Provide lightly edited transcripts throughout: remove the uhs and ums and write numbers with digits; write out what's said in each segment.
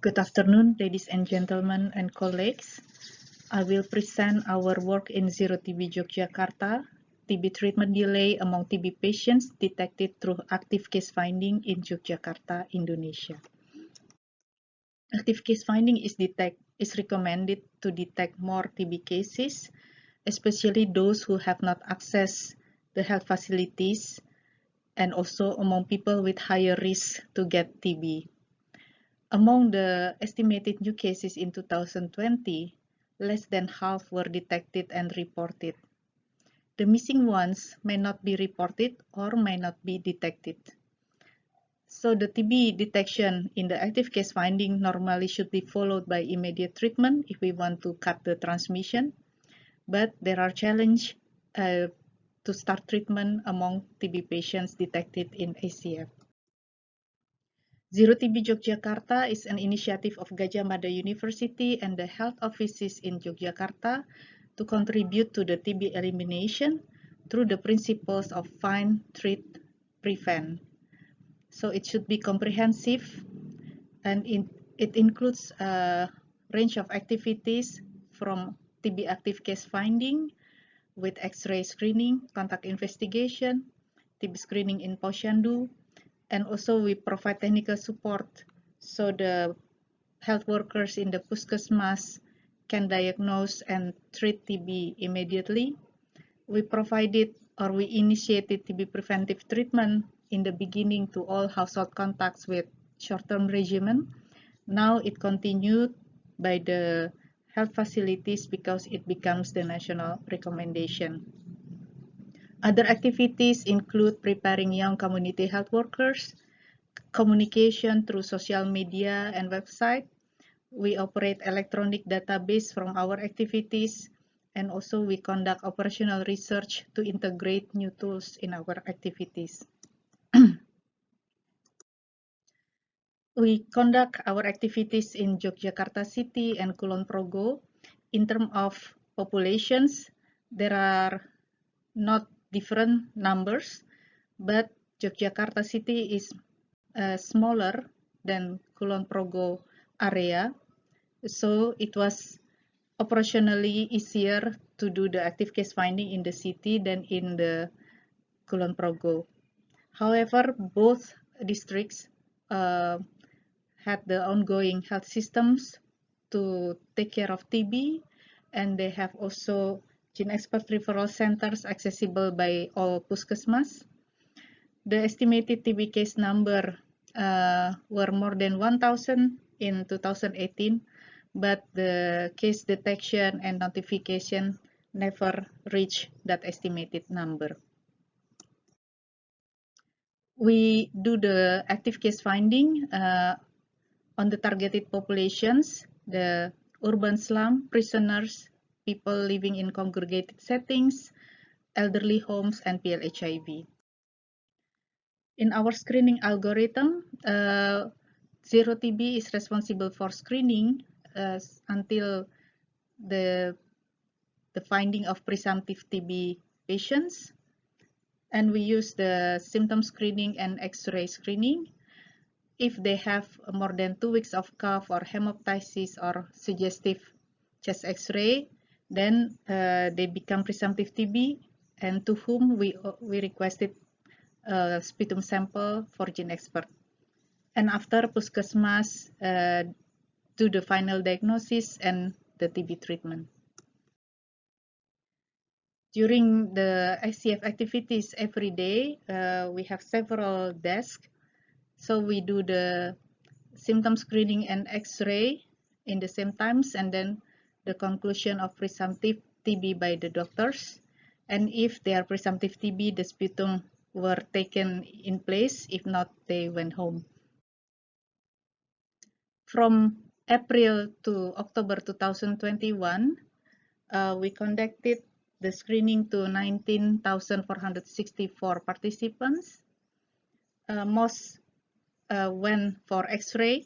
Good afternoon, ladies and gentlemen and colleagues. I will present our work in Zero TB Yogyakarta, TB treatment delay among TB patients detected through active case finding in Yogyakarta, Indonesia. Active case finding is recommended to detect more TB cases, especially those who have not accessed the health facilities and also among people with higher risk to get TB. Among the estimated new cases in 2020, less than half were detected and reported. The missing ones may not be reported or may not be detected. So the TB detection in the active case finding normally should be followed by immediate treatment if we want to cut the transmission. But there are challenges to start treatment among TB patients detected in ACF. Zero TB Yogyakarta is an initiative of Gadjah Mada University and the health offices in Yogyakarta to contribute to the TB elimination through the principles of find, treat, prevent. So it should be comprehensive, and it includes a range of activities from TB active case finding with X-ray screening, contact investigation, TB screening in Posyandu, and also we provide technical support so the health workers in the Puskesmas can diagnose and treat TB immediately. We provided or we initiated TB preventive treatment in the beginning to all household contacts with short-term regimen. Now it continued by the health facilities because it becomes the national recommendation. Other activities include preparing young community health workers, communication through social media and website. We operate electronic database from our activities, and also we conduct operational research to integrate new tools in our activities. We conduct our activities in Yogyakarta City and Kulon Progo. In terms of populations, there are not different numbers, but Yogyakarta City is smaller than Kulon Progo area, so it was operationally easier to do the active case finding in the city than in the Kulon Progo. However, both districts had the ongoing health systems to take care of TB, and they have also GeneXpert referral centers accessible by all Puskesmas. The estimated TB case number were more than 1,000 in 2018, but the case detection and notification never reached that estimated number. We do the active case finding on the targeted populations, the urban slum, prisoners, people living in congregated settings, elderly homes, and PLHIV. In our screening algorithm, Zero TB is responsible for screening until the finding of presumptive TB patients, and we use the symptom screening and X-ray screening. If they have more than 2 weeks of cough or hemoptysis or suggestive chest X-ray, then they become presumptive TB, and to whom we requested a sputum sample for GeneXpert. And after Puskesmas do the final diagnosis and the TB treatment. During the ICF activities every day, we have several desks. So we do the symptom screening and X-ray in the same times, and then the conclusion of presumptive TB by the doctors. And if they are presumptive TB, the sputum were taken in place. If not, they went home. From April to October 2021, we conducted the screening to 19,464 participants. Most went for X-ray,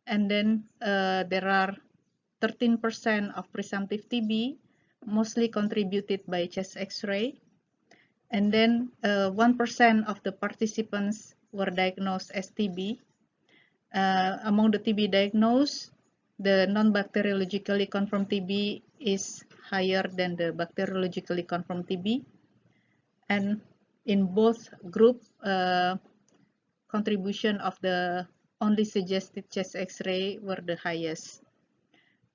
and then there are 13% of presumptive TB, mostly contributed by chest X-ray, and then 1% of the participants were diagnosed as TB. Among the TB diagnosed, the non-bacteriologically confirmed TB is higher than the bacteriologically confirmed TB. And in both group, contribution of the only suggested chest X-ray were the highest.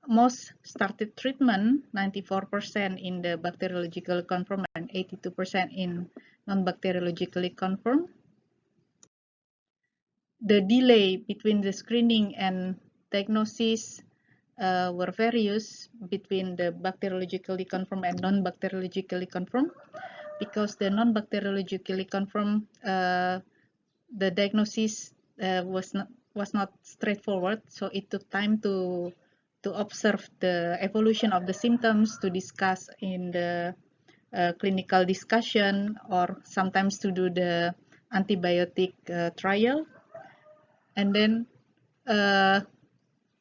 Most started treatment, 94% in the bacteriologically confirmed and 82% in non-bacteriologically confirmed. The delay between the screening and diagnosis were various between the bacteriologically confirmed and non-bacteriologically confirmed, because the non-bacteriologically confirmed, the diagnosis was not straightforward, so it took time to observe the evolution of the symptoms, to discuss in the clinical discussion, or sometimes to do the antibiotic trial. And then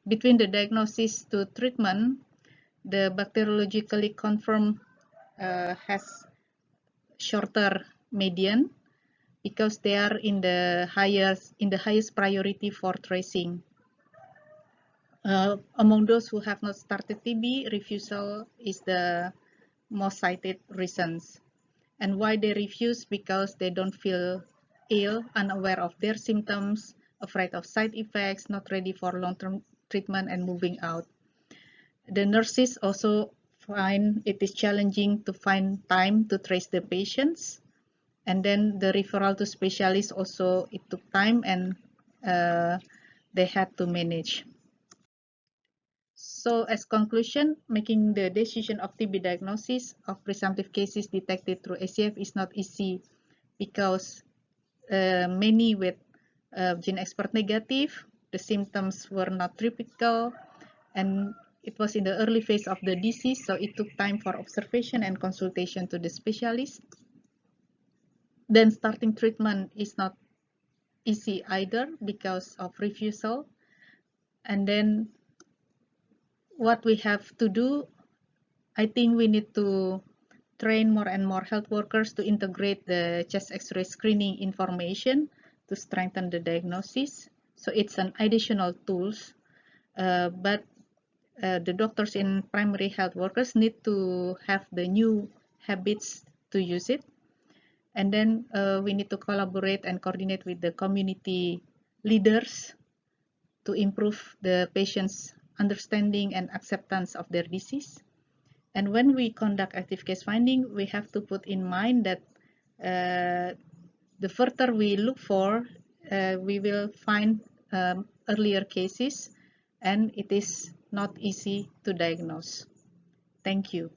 between the diagnosis to treatment, the bacteriologically confirmed has shorter median, because they are in the highest priority for tracing. Among those who have not started TB, refusal is the most cited reasons. And why they refuse? Because they don't feel ill, unaware of their symptoms, afraid of side effects, not ready for long-term treatment, and moving out. The nurses also find it is challenging to find time to trace the patients. And then the referral to specialists also, it took time, and they had to manage. So as conclusion, making the decision of TB diagnosis of presumptive cases detected through ACF is not easy, because many with GeneXpert negative, the symptoms were not typical, and it was in the early phase of the disease, so it took time for observation and consultation to the specialist. Then starting treatment is not easy either, because of refusal. And then what we have to do, I think we need to train more and more health workers to integrate the chest X-ray screening information to strengthen the diagnosis. So it's an additional tools, but the doctors and primary health workers need to have the new habits to use it. And then we need to collaborate and coordinate with the community leaders to improve the patient's understanding and acceptance of their disease. And when we conduct active case finding, we have to put in mind that the further we look for, we will find earlier cases, and it is not easy to diagnose. Thank you.